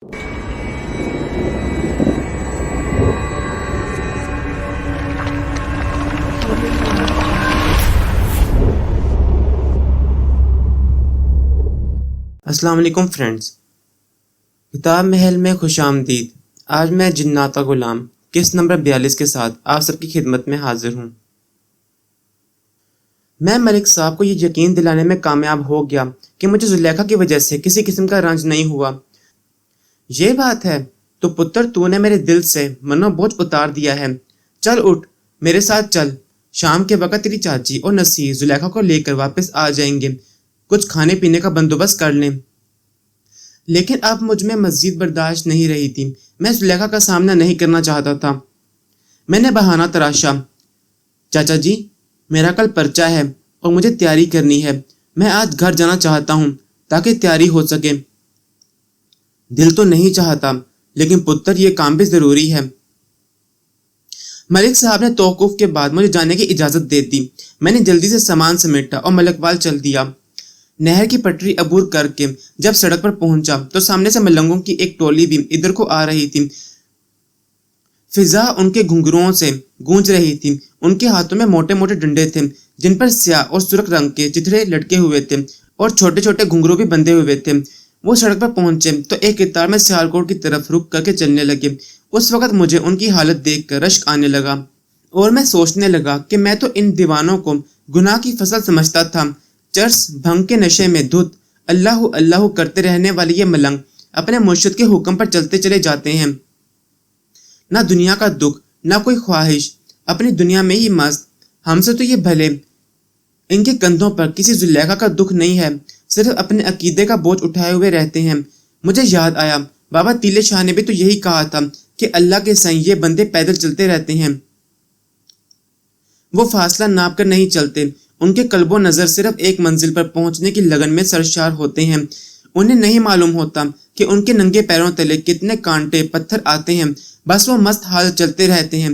السلام علیکم فرینڈز، کتاب محل میں خوش آمدید۔ آج میں جنات کا غلام قسط نمبر 42 کے ساتھ آپ سب کی خدمت میں حاضر ہوں۔ میں ملک صاحب کو یہ یقین دلانے میں کامیاب ہو گیا کہ مجھے زلیخا کی وجہ سے کسی قسم کا رنج نہیں ہوا۔ یہ بات ہے تو پتر، تو نے میرے دل سے منو بوجھ اتار دیا ہے۔ چل اٹھ، میرے ساتھ چل۔ شام کے وقت تیری چاچی اور نصیر زلیخا کو لے کر واپس آ جائیں گے، کچھ کھانے پینے کا بندوبست کر لیں۔ لیکن اب مجھ میں مزید برداشت نہیں رہی تھی۔ میں زلیخا کا سامنا نہیں کرنا چاہتا تھا۔ میں نے بہانہ تراشا، چاچا جی، میرا کل پرچہ ہے اور مجھے تیاری کرنی ہے۔ میں آج گھر جانا چاہتا ہوں تاکہ تیاری ہو سکے۔ دل تو نہیں چاہتا، لیکن پتر یہ کام بھی ضروری ہے۔ ملک صاحب نے توقف کے بعد مجھے جانے کی اجازت دے دی۔ میں نے جلدی سے سامان سمیٹا اور ملک وال چل دیا۔ نہر کی پٹری عبور کر کے جب سڑک پر پہنچا تو سامنے سے ملنگوں کی ایک ٹولی بھی ادھر کو آ رہی تھی۔ فضا ان کے گھنگروؤں سے گونج رہی تھی۔ ان کے ہاتھوں میں موٹے موٹے ڈنڈے تھے جن پر سیاہ اور سرخ رنگ کے چترے لٹکے ہوئے تھے اور چھوٹے چھوٹے گھنگرو بھی بندھے ہوئے تھے۔ وہ سڑک پر پہنچے تو ایک قطار میں سیالکوٹ کی طرف رک کر کے چلنے لگے۔ اس وقت مجھے ان کی حالت دیکھ کر رشک آنے لگا اور میں سوچنے لگا کہ میں تو ان دیوانوں کو گناہ کی فصل سمجھتا تھا۔ چرس بھنگ کے نشے میں دھت اللہ اللہ کرتے رہنے والے یہ ملنگ اپنے مرشد کے حکم پر چلتے چلے جاتے ہیں۔ نہ دنیا کا دکھ، نہ کوئی خواہش، اپنی دنیا میں ہی مست۔ ہم سے تو یہ بھلے ان کے کندھوں پر کسی زلیخا کا دکھ نہیں ہے، صرف اپنے عقیدے کا بوجھ اٹھائے ہوئے رہتے ہیں۔ مجھے یاد آیا، بابا تیلے شاہ نے بھی تو یہی کہا تھا کہ اللہ کے سائیں یہ بندے پیدل چلتے رہتے ہیں، وہ فاصلہ ناپ کر نہیں چلتے۔ ان کے قلب و نظر صرف ایک منزل پر پہنچنے کی لگن میں سرشار ہوتے ہیں۔ انہیں نہیں معلوم ہوتا کہ ان کے ننگے پیروں تلے کتنے کانٹے پتھر آتے ہیں، بس وہ مست حال چلتے رہتے ہیں۔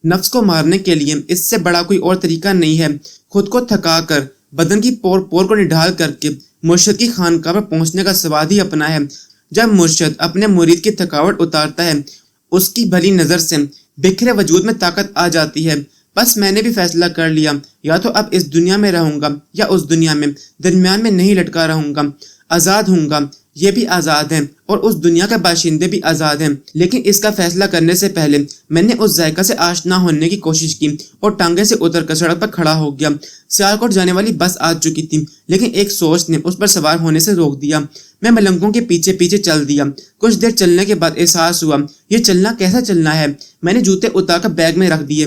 نفس کو مارنے کے لیے اس سے بڑا کوئی اور طریقہ نہیں ہے۔ خود کو تھکا کر، بدن کی پور پور کو نڈھال کر کے مرشد کی خانقاہ پر پہنچنے کا سواد ہی اپنا ہے۔ جب مرشد اپنے مرید کی تھکاوٹ اتارتا ہے، اس کی بھلی نظر سے بکھرے وجود میں طاقت آ جاتی ہے۔ بس میں نے بھی فیصلہ کر لیا، یا تو اب اس دنیا میں رہوں گا یا اس دنیا میں، درمیان میں نہیں لٹکا رہوں گا۔ آزاد ہوں گا، یہ بھی آزاد ہیں اور اس دنیا کے باشندے بھی آزاد ہیں۔ لیکن اس کا فیصلہ کرنے سے پہلے میں نے اس ذائقہ سے آشنا ہونے کی کوشش کی اور ٹانگے سے اتر کر سڑک پر کھڑا ہو گیا۔ سیالکوٹ جانے والی بس آ چکی تھی، لیکن ایک سوچ نے اس پر سوار ہونے سے روک دیا۔ میں ملنگوں کے پیچھے پیچھے چل دیا۔ کچھ دیر چلنے کے بعد احساس ہوا، یہ چلنا کیسا چلنا ہے۔ میں نے جوتے اتار کر بیگ میں رکھ دیے۔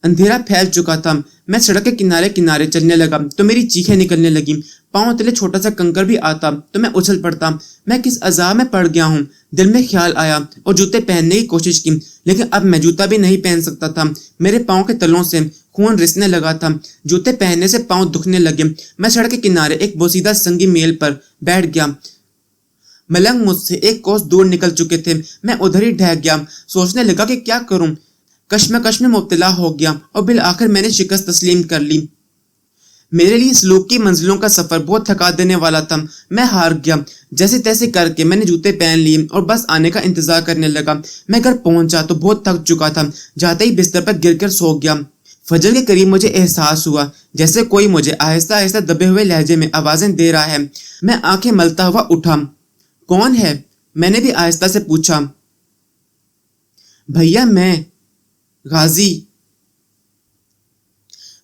اندھیرا پھیل چکا تھا۔ میں سڑک کے کنارے کنارے چلنے لگا تو میری چیخیں نکلنے لگیں۔ پاؤں تلے چھوٹا سا کنکر بھی آتا تو میں اچھل پڑتا۔ میں کس عذاب میں پڑ گیا ہوں۔ دل میں خیال آیا اور جوتے پہننے کی کوشش کی، لیکن اب میں جوتا بھی نہیں پہن سکتا تھا۔ میرے پاؤں کے تلوں سے خون رسنے لگا تھا۔ جوتے پہننے سے پاؤں دکھنے لگے۔ میں سڑک کے کنارے ایک بوسیدہ سنگی میل پر بیٹھ گیا۔ ملنگ مجھ سے ایک کوس دور نکل چکے تھے۔ میں ادھر ہی ڈھہ گیا، سوچنے لگا کہ کیا کروں۔ کشمکش میں مبتلا ہو گیا اور بالآخر میں نے شکست تسلیم کر لی۔ میرے لیے سلوک کی منزلوں کا سفر بہت تھکا دینے والا تھا۔ میں ہار گیا۔ جیسے تیسے کر کے میں نے جوتے پہن لیے اور بس آنے کا انتظار کرنے لگا۔ میں گھر پہنچا تو بہت تھک چکا تھا۔ جاتے ہی بستر پر گر کر سو گیا۔ فجر کے قریب مجھے احساس ہوا جیسے کوئی مجھے آہستہ آہستہ دبے ہوئے لہجے میں آوازیں دے رہا ہے۔ میں آنکھیں ملتا ہوا اٹھا۔ کون ہے؟ میں نے بھی آہستہ سے پوچھا۔ بھیا میں غازی۔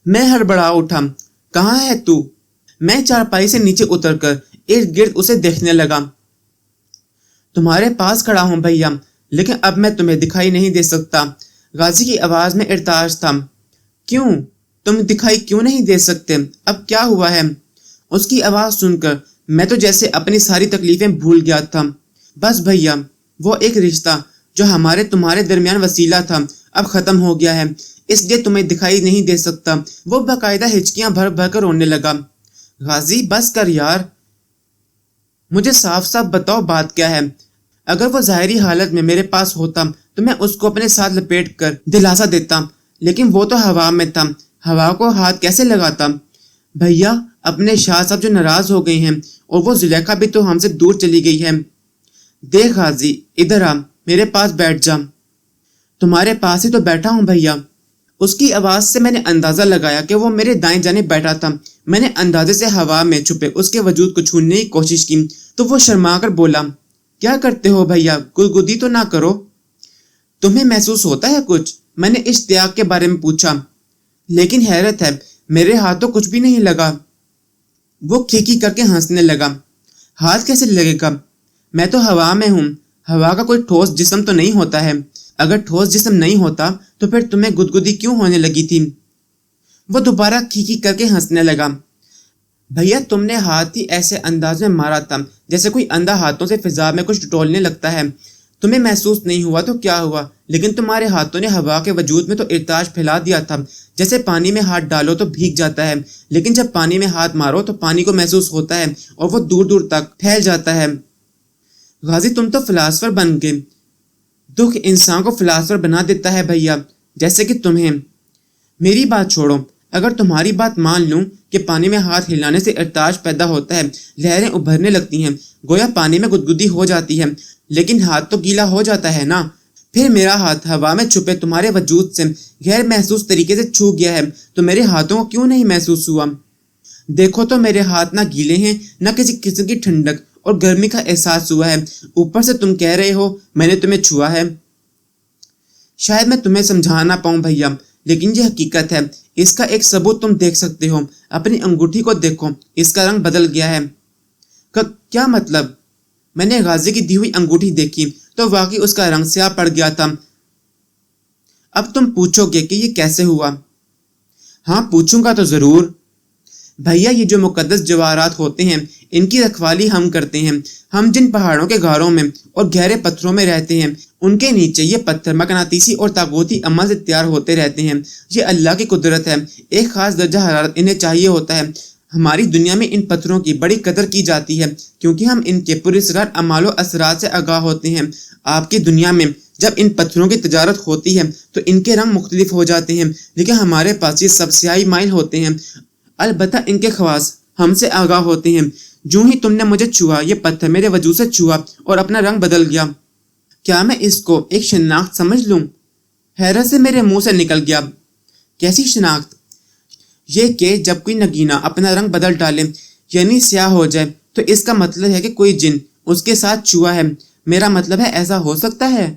میں ہڑبڑا اٹھا۔ کہاں ہے تو؟ میں چارپائی سے نیچے اتر کر ارد گرد اسے دیکھنے لگا۔ تمہارے پاس کھڑا ہوں بھیا، لیکن اب میں تمہیں دکھائی نہیں دے سکتا۔ غازی کی آواز میں ارتعاش تھا۔ کیوں؟ تم دکھائی کیوں نہیں دے سکتے؟ اب کیا ہوا ہے؟ اس کی آواز سن کر میں تو جیسے اپنی ساری تکلیفیں بھول گیا تھا۔ بس بھیا، وہ ایک رشتہ جو ہمارے تمہارے درمیان وسیلہ تھا اب ختم ہو گیا ہے، اس لیے تمہیں دکھائی نہیں دے سکتا۔ وہ باقاعدہ ہچکیاں بھر بھر کر رونے لگا۔ غازی بس کر یار، مجھے صاف صاف بتاؤ بات کیا ہے۔ اگر وہ ظاہری حالت میں میرے پاس ہوتا تو میں اس کو اپنے ساتھ لپیٹ کر دلاسا دیتا، لیکن وہ تو ہوا میں تھا، ہوا کو ہاتھ کیسے لگاتا؟ بھیا، اپنے شاہ صاحب جو ناراض ہو گئے ہیں اور وہ زلیخا بھی تو ہم سے دور چلی گئی ہے۔ دیکھ غازی، ادھر آ، میرے پاس بیٹھ جا۔ تمہارے پاس ہی تو بیٹھا ہوں بھیا۔ اس کی آواز سے میں نے اندازہ لگایا کہ وہ میرے دائیں جانب بیٹھا تھا۔ میں نے اندازے سے ہوا میں چھپے اس کے وجود کو چھونے کی کوشش کی تو وہ شرما کر بولا، کیا کرتے ہو بھیا، گدگدی تو نہ کرو۔ تمہیں محسوس ہوتا ہے کچھ؟ میں نے اشتیاق کے بارے میں پوچھا، لیکن حیرت ہے میرے ہاتھ تو کچھ بھی نہیں لگا۔ وہ کھیکی کر کے ہنسنے لگا۔ ہاتھ کیسے لگے گا؟ میں تو ہوا میں ہوں۔ ہوا کا کوئی ٹھوس جسم تو نہیں ہوتا ہے۔ اگر ٹھوس جسم نہیں ہوتا تو پھر تمہیں گدگدی کیوں ہونے لگی تھی؟ وہ دوبارہ کھیکی کر کے ہنسنے لگا۔ بھیا تم نے ہاتھ ہی ایسے انداز میں مارا تھا جیسے کوئی اندھا ہاتھوں سے فضا میں کچھ ٹٹولنے لگتا ہے۔ تمہیں محسوس نہیں ہوا تو کیا ہوا، لیکن تمہارے ہاتھوں نے ہوا کے وجود میں تو ارتعاش پھیلا دیا تھا۔ جیسے پانی میں ہاتھ ڈالو تو بھیگ جاتا ہے، لیکن جب پانی میں ہاتھ مارو تو پانی کو محسوس ہوتا ہے اور وہ دور دور تک پھیل جاتا ہے۔ غازی تم تو فلاسفر بن گئے۔ دکھ انسان کو فلاسفر بنا دیتا ہے بھیا، جیسے کہ تمہیں۔ میری بات چھوڑو، اگر تمہاری بات مان لوں کہ پانی میں ہاتھ ہلانے سے ارتعاش پیدا ہوتا ہے، لہریں ابھرنے لگتی ہیں، گویا پانی میں گدگدی ہو جاتی ہے، لیکن ہاتھ تو گیلا ہو جاتا ہے نا۔ پھر میرا ہاتھ ہوا میں چھپے تمہارے وجود سے غیر محسوس طریقے سے چھو گیا ہے تو میرے ہاتھوں کو کیوں نہیں محسوس ہوا؟ دیکھو تو میرے ہاتھ نہ گیلے ہیں، نہ کسی قسم کی ٹھنڈک اور گرمی کا احساس ہوا ہے۔ اوپر سے تم کہہ رہے ہو میں نے تمہیں چھوا ہے۔ شاید میں تمہیں سمجھا نہ پاؤں بھیا، لیکن یہ حقیقت ہے۔ اس کا ایک ثبوت تم دیکھ سکتے ہو، اپنی انگوٹھی کو دیکھو، اس کا رنگ بدل گیا ہے۔ کیا مطلب؟ میں نے غازی کی دی ہوئی انگوٹھی دیکھی تو واقعی اس کا رنگ سیاہ پڑ گیا تھا۔ اب تم پوچھو گے کہ یہ کیسے ہوا؟ ہاں پوچھوں گا تو ضرور۔ بھیا یہ جو مقدس جواہرات ہوتے ہیں ان کی رکھوالی ہم کرتے ہیں۔ ہم جن پہاڑوں کے غاروں میں اور گہرے پتھروں میں رہتے ہیں ان کے نیچے یہ پتھر مقناطیسی اور طاغوتی عمل سے تیار ہوتے رہتے ہیں۔ یہ اللہ کی قدرت ہے، ایک خاص درجہ حرارت انہیں چاہیے ہوتا ہے۔ ہماری دنیا میں ان پتھروں کی بڑی قدر کی جاتی ہے کیونکہ ہم ان کے پراسرار اعمال و اثرات سے آگاہ ہوتے ہیں۔ آپ کی دنیا میں جب ان پتھروں کی تجارت ہوتی ہے تو ان کے رنگ مختلف ہو جاتے ہیں، لیکن ہمارے پاس یہ سب سیاہی مائل ہوتے ہیں۔ البتہ ان کے خواص ہم سے آگاہ ہوتے ہیں۔ جو ہی تم نے مجھے چھوا، یہ پتھر میرے وجود سے چھوا اور اپنا رنگ بدل گیا۔ کیا میں اس کو ایک شناخت سمجھ لوں؟ حیرت سے میرے منہ سے نکل گیا، کیسی شناخت؟ یہ کہ جب کوئی نگینہ اپنا رنگ بدل ڈالے یعنی سیاہ ہو جائے تو اس کا مطلب ہے کہ کوئی جن اس کے ساتھ چھوا ہے۔ میرا مطلب ہے ایسا ہو سکتا ہے؟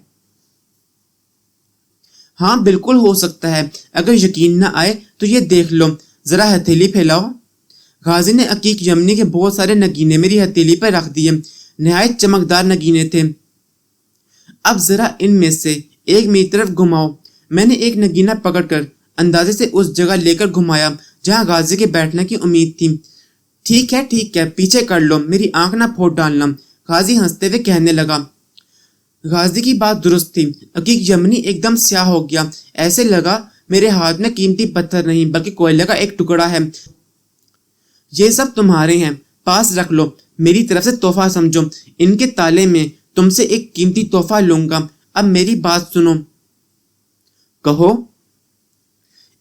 ہاں بالکل ہو سکتا ہے۔ اگر یقین نہ آئے تو یہ دیکھ لو، ذرا ہتھیلی پھیلاؤ۔ غازی نے عقیق یمنی کے بہت سارے نگینے میری ہتھیلی پر رکھ دیے، نہایت چمکدار نگینے تھے۔ اب ذرا ان میں سے ایک میری طرف گھماؤ۔ میں نے ایک نگینہ پکڑ کر اندازے سے اس جگہ لے کر گھمایا جہاں غازی کے بیٹھنے کی امید تھی۔ ٹھیک ہے، پیچھے کر لو، میری آنکھ نہ پھوڑ ڈالنا، غازی ہنستے ہوئے کہنے لگا۔ غازی کی بات درست تھی، عقیق یمنی ایک دم سیاہ ہو گیا، ایسے لگا میرے ہاتھ میں قیمتی پتھر نہیں بلکہ کوئلے کا ایک ٹکڑا ہے۔ یہ سب تمہارے ہیں، پاس رکھ لو، میری طرف سے تحفہ سمجھو۔ ان کے تالے میں تم سے ایک قیمتی تحفہ لوں گا۔ اب میری بات سنو۔ کہو۔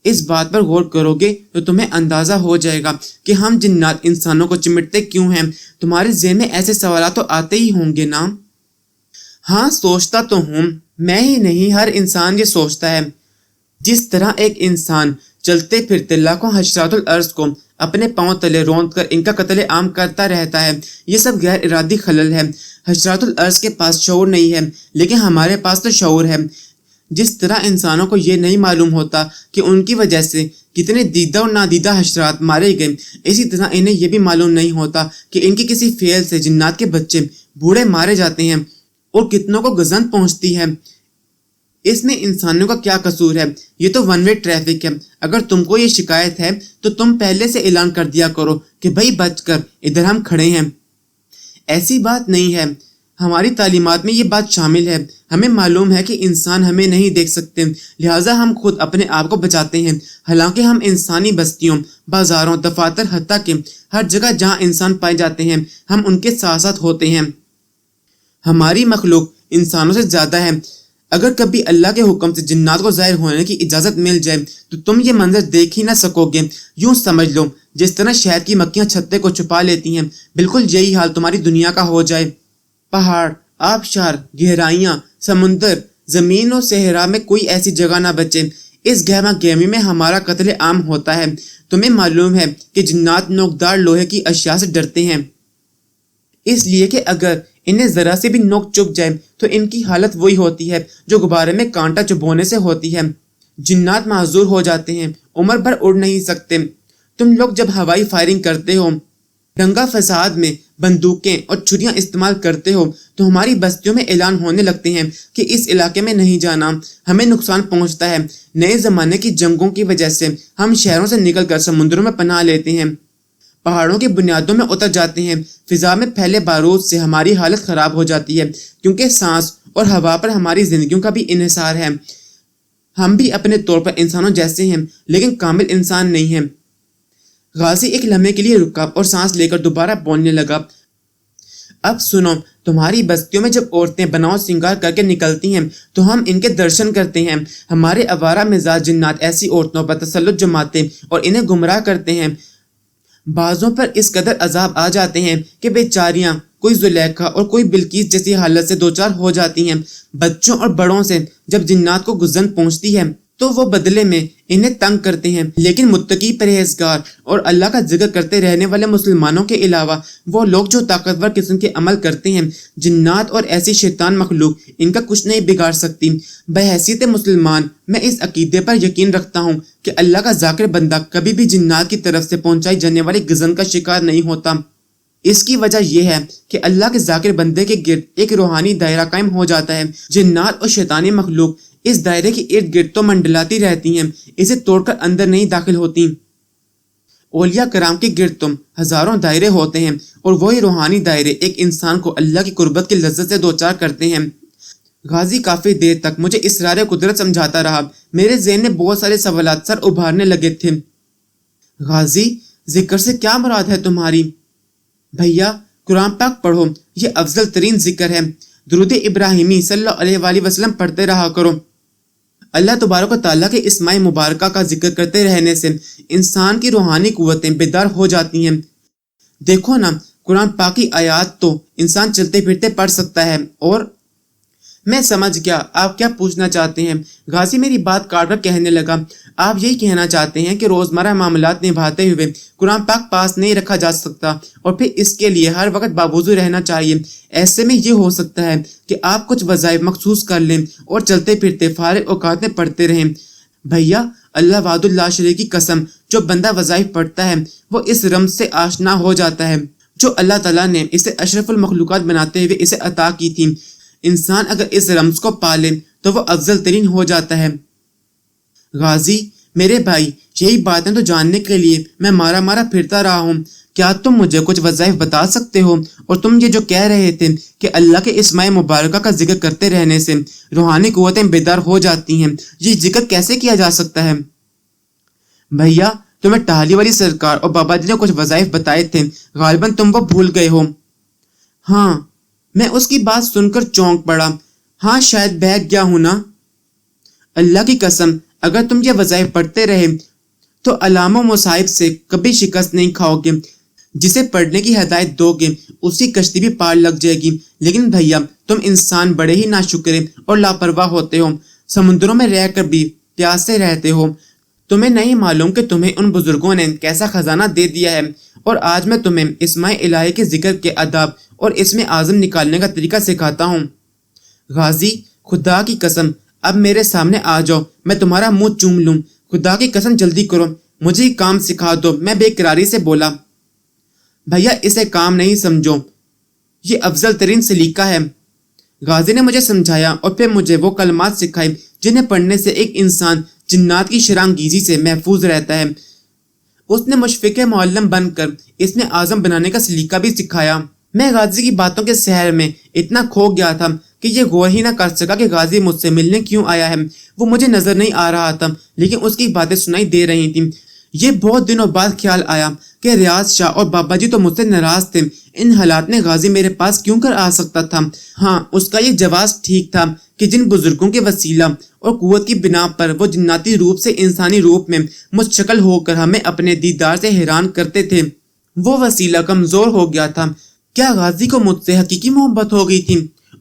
اس بات پر غور کرو گے تو تمہیں اندازہ ہو جائے گا کہ ہم جنات انسانوں کو چمٹتے کیوں ہیں۔ تمہارے ذہن میں ایسے سوالات تو آتے ہی ہوں گے نا؟ ہاں سوچتا تو ہوں، میں ہی نہیں ہر انسان یہ سوچتا ہے۔ جس طرح ایک انسان چلتے پھرتے لاکھوں حشرات الارض کو اپنے پاؤں تلے روند کر ان کا قتل عام کرتا رہتا ہے، یہ سب غیر ارادی خلل ہے۔ حشرات الارض کے پاس شعور نہیں ہے، لیکن ہمارے پاس تو شعور ہے۔ جس طرح انسانوں کو یہ نہیں معلوم ہوتا کہ ان کی وجہ سے کتنے دیدہ اور نادیدہ حشرات مارے گئے، اسی طرح انہیں یہ بھی معلوم نہیں ہوتا کہ ان کی کسی فعل سے جنات کے بچے بوڑھے مارے جاتے ہیں اور کتنوں کو گزن پہنچتی ہے۔ اس میں انسانوں کا کیا قصور ہے؟ یہ تو ون وے ٹریفک ہے۔ اگر تم کو یہ شکایت ہے تو تم پہلے سے اعلان کر دیا کرو کہ بھائی بچ کر، ادھر ہم کھڑے ہیں۔ ایسی بات نہیں ہے، ہماری تعلیمات میں یہ بات شامل ہے۔ ہمیں معلوم ہے کہ انسان ہمیں نہیں دیکھ سکتے، لہٰذا ہم خود اپنے آپ کو بچاتے ہیں۔ حالانکہ ہم انسانی بستیوں، بازاروں، دفاتر، حتیٰ کہ ہر جگہ جہاں انسان پائے جاتے ہیں ہم ان کے ساتھ ساتھ ہوتے ہیں۔ ہماری مخلوق انسانوں سے زیادہ ہے۔ اگر کبھی اللہ کے حکم سے جنات کو ظاہر ہونے کی اجازت مل جائے تو تم یہ منظر دیکھ ہی نہ سکو گے۔ یوں سمجھ لو جس طرح شہد کی مکھیاں چھتے کو چھپا لیتی ہیں، بالکل یہی حال تمہاری دنیا کا ہو جائے۔ پہاڑ، آبشار، گہرائیاں، سمندر، زمین اور صحرا میں کوئی ایسی جگہ نہ بچے۔ اس گہما گہمی میں ہمارا قتل عام ہوتا ہے۔ تمہیں معلوم ہے کہ جنات نوکدار لوہے کی اشیاء سے ڈرتے ہیں، اس لیے کہ اگر انہیں ذرا سے بھی نوک چبھ جائے تو ان کی حالت وہی ہوتی ہے جو غبارے میں کانٹا چبھونے سے ہوتی ہے۔ جنات معذور ہو جاتے ہیں، عمر بھر اڑ نہیں سکتے۔ تم لوگ جب ہوائی فائرنگ کرتے ہو، دنگا فساد میں بندوقیں اور چھریاں استعمال کرتے ہو تو ہماری بستیوں میں اعلان ہونے لگتے ہیں کہ اس علاقے میں نہیں جانا، ہمیں نقصان پہنچتا ہے۔ نئے زمانے کی جنگوں کی وجہ سے ہم شہروں سے نکل کر سمندروں میں پناہ لیتے ہیں، پہاڑوں کی بنیادوں میں اتر جاتے ہیں۔ فضا میں پھیلے بارود سے ہماری حالت خراب ہو جاتی ہے، کیونکہ سانس اور ہوا پر ہماری زندگیوں کا بھی انحصار ہے۔ ہم بھی اپنے طور پر انسانوں جیسے ہیں، لیکن کامل انسان نہیں ہیں۔ غازی ایک لمحے کے لیے رکا اور سانس لے کر دوبارہ بولنے لگا۔ اب سنو، تمہاری بستیوں میں جب عورتیں بناؤ سنگار کر کے نکلتی ہیں تو ہم ان کے درشن کرتے ہیں۔ ہمارے آوارہ مزاج جنات ایسی عورتوں پر تسلط جماتے اور انہیں گمراہ کرتے ہیں۔ بعضوں پر اس قدر عذاب آ جاتے ہیں کہ بیچاریاں کوئی زلیخا اور کوئی بلقیس جیسی حالت سے دوچار ہو جاتی ہیں۔ بچوں اور بڑوں سے جب جنات کو گزن پہنچتی ہے تو وہ بدلے میں انہیں تنگ کرتے ہیں، لیکن متقی، پرہیزگار اور اللہ کا ذکر کرتے رہنے والے مسلمانوں کے علاوہ وہ لوگ جو طاقتور قسم کے عمل کرتے ہیں، جنات اور ایسی شیطان مخلوق ان کا کچھ نہیں بگاڑ سکتی۔ بحیثیت مسلمان میں اس عقیدے پر یقین رکھتا ہوں کہ اللہ کا ذاکر بندہ کبھی بھی جنات کی طرف سے پہنچائی جانے والی گزن کا شکار نہیں ہوتا۔ اس کی وجہ یہ ہے کہ اللہ کے ذاکر بندے کے گرد ایک روحانی دائرہ قائم ہو جاتا ہے۔ جنات اور شیطانی مخلوق اس دائرے کے ارد گرد تو منڈلاتی رہتی ہیں، اسے توڑ کر اندر نہیں داخل ہوتی۔ اولیاء کرام کے گرد تم ہزاروں دائرے ہوتے ہیں، اور وہی روحانی دائرے ایک انسان کو اللہ کی قربت کی لذت سے دوچار کرتے ہیں۔ غازی کافی دیر تک مجھے اسرار قدرت سمجھاتا رہا۔ میرے ذہن میں بہت سارے سوالات سر ابھارنے لگے تھے۔ غازی، ذکر سے کیا مراد ہے تمہاری؟ بھیا، قرآن پاک پڑھو، یہ افضل ترین ذکر ہے۔ درود ابراہیمی صلی اللہ علیہ وآلہ وسلم پڑھتے رہا کرو۔ اللہ تبارک و تعالیٰ کے اسماء مبارکہ کا ذکر کرتے رہنے سے انسان کی روحانی قوتیں بیدار ہو جاتی ہیں۔ دیکھو نا، قرآن پاک کی آیات تو انسان چلتے پھرتے پڑھ سکتا ہے۔ اور میں سمجھ گیا آپ کیا پوچھنا چاہتے ہیں۔ غازی میری بات کاٹ کر کہنے لگا، آپ یہی کہنا چاہتے ہیں کہ روزمرہ معاملات نبھاتے ہوئے قرآن پاک پاس نہیں رکھا جا سکتا، اور پھر اس کے لیے ہر وقت باوضو رہنا چاہیے۔ ایسے میں یہ ہو سکتا ہے کہ آپ کچھ وظائف مخصوص کر لیں اور چلتے پھرتے فارغ اوقات میں پڑھتے رہیں۔ بھیا، اللہ وحدہ لا شریک کی قسم، جو بندہ وظائف پڑھتا ہے وہ اس رمز سے آشنا ہو جاتا ہے جو اللہ تعالیٰ نے اسے اشرف المخلوقات بناتے ہوئے اسے عطا کی تھی۔ انسان اگر اس رمز کو پالے تو وہ افضل ترین ہو جاتا ہے۔ غازی میرے بھائی، یہی باتیں تو جاننے کے لیے میں مارا پھرتا رہا ہوں۔ کیا تم مجھے کچھ وظائف بتا سکتے ہو؟ اور تم یہ جو کہہ رہے تھے کہ اللہ کے اسماء مبارکہ کا ذکر کرتے رہنے سے روحانی قوتیں بیدار ہو جاتی ہیں، یہ ذکر کیسے کیا جا سکتا ہے؟ بھیا، تمہیں ٹہلی والی سرکار اور بابا جی نے کچھ وظائف بتائے تھے، غالباً تم وہ بھول گئے ہو۔ ہاں، میں اس کی بات سن کر چونک پڑا۔ ہاں، شاید بہک گیا ہوں نا۔ اللہ کی قسم، اگر تم یہ وظائف پڑھتے رہے تو علام و مصائب سے کبھی شکست نہیں کھاؤ گے۔ جسے پڑھنے کی ہدایت دو گے اس کی کشتی بھی پار لگ جائے گی۔ لیکن بھیا، تم انسان بڑے ہی ناشکرے اور لاپرواہ ہوتے ہو، سمندروں میں رہ کر بھی پیاسے رہتے ہو۔ تمہیں نہیں معلوم کہ تمہیں ان بزرگوں نے کیسا خزانہ دے دیا ہے، اور آج میں تمہیں اسماء الہی کے ذکر کے آداب اور اسم اعظم نکالنے کا طریقہ سکھاتا ہوں۔ غازی، خدا کی قسم، اب میرے سامنے آ جاؤ، میں تمہارا منہ چوم لوں۔ خدا کی قسم جلدی کرو، مجھے کام سکھا دو، میں بے قراری سے بولا۔ بھیا، اسے کام نہیں سمجھو، یہ افضل ترین سلیقہ ہے۔ غازی نے مجھے سمجھایا اور پھر مجھے وہ کلمات سکھائے جنہیں پڑھنے سے ایک انسان جنات کی شرانگیزی سے محفوظ رہتا ہے۔ اس نے مشفق معلم بن کر اسم اعظم بنانے کا سلیقہ بھی سکھایا۔ میں غازی کی باتوں کے سحر میں اتنا کھو گیا تھا کہ یہ غور ہی نہ کر سکا کہ غازی مجھ سے ملنے کیوں آیا ہے۔ وہ مجھے نظر نہیں آ رہا تھا، لیکن اس کی باتیں سنائی دے رہی تھیں۔ یہ بہت دنوں بعد خیال آیا کہ ریاض شاہ اور بابا جی تو مجھ سے ناراض تھے، ان حالات میں غازی میرے پاس کیوں کر آ سکتا تھا؟ ہاں، اس کا یہ جواز ٹھیک تھا کہ جن بزرگوں کے وسیلہ اور قوت کی بنا پر وہ جناتی روپ سے انسانی روپ میں مستشکل ہو کر ہمیں اپنے دیدار سے حیران کرتے تھے، وہ وسیلہ کمزور ہو گیا تھا۔ کیا غازی کو مجھ سے حقیقی محبت ہو گئی تھی؟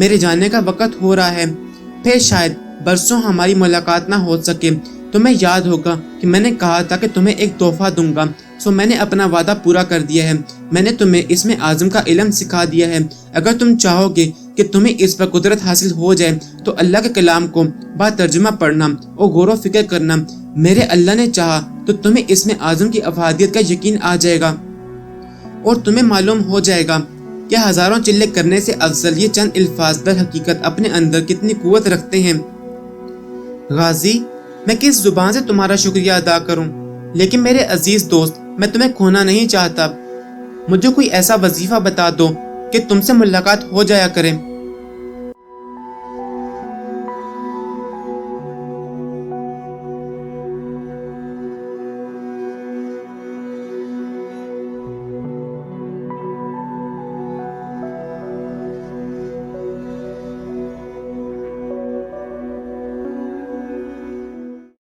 میرے جانے کا وقت ہو رہا ہے، پھر شاید برسوں ہماری ملاقات نہ ہو سکے۔ تمہیں یاد ہوگا کہ میں نے کہا تھا کہ تمہیں ایک تحفہ دوں گا، سو میں نے اپنا وعدہ پورا کر دیا ہے۔ میں نے تمہیں اسم اعظم کا علم سکھا دیا ہے۔ اگر تم چاہو گے کہ تمہیں اس پر قدرت حاصل ہو جائے تو اللہ کے کلام کو با ترجمہ پڑھنا اور غور و فکر کرنا۔ میرے اللہ نے چاہا تو تمہیں اسم اعظم کی افادیت کا یقین آ جائے گا اور تمہیں معلوم ہو جائے گا کہ ہزاروں چلے کرنے سے افضل یہ چند الفاظ در حقیقت اپنے اندر کتنی قوت رکھتے ہیں۔ غازی، میں کس زبان سے تمہارا شکریہ ادا کروں، لیکن میرے عزیز دوست، میں تمہیں کھونا نہیں چاہتا۔ مجھے کوئی ایسا وظیفہ بتا دو کہ تم سے ملاقات ہو جایا کرے۔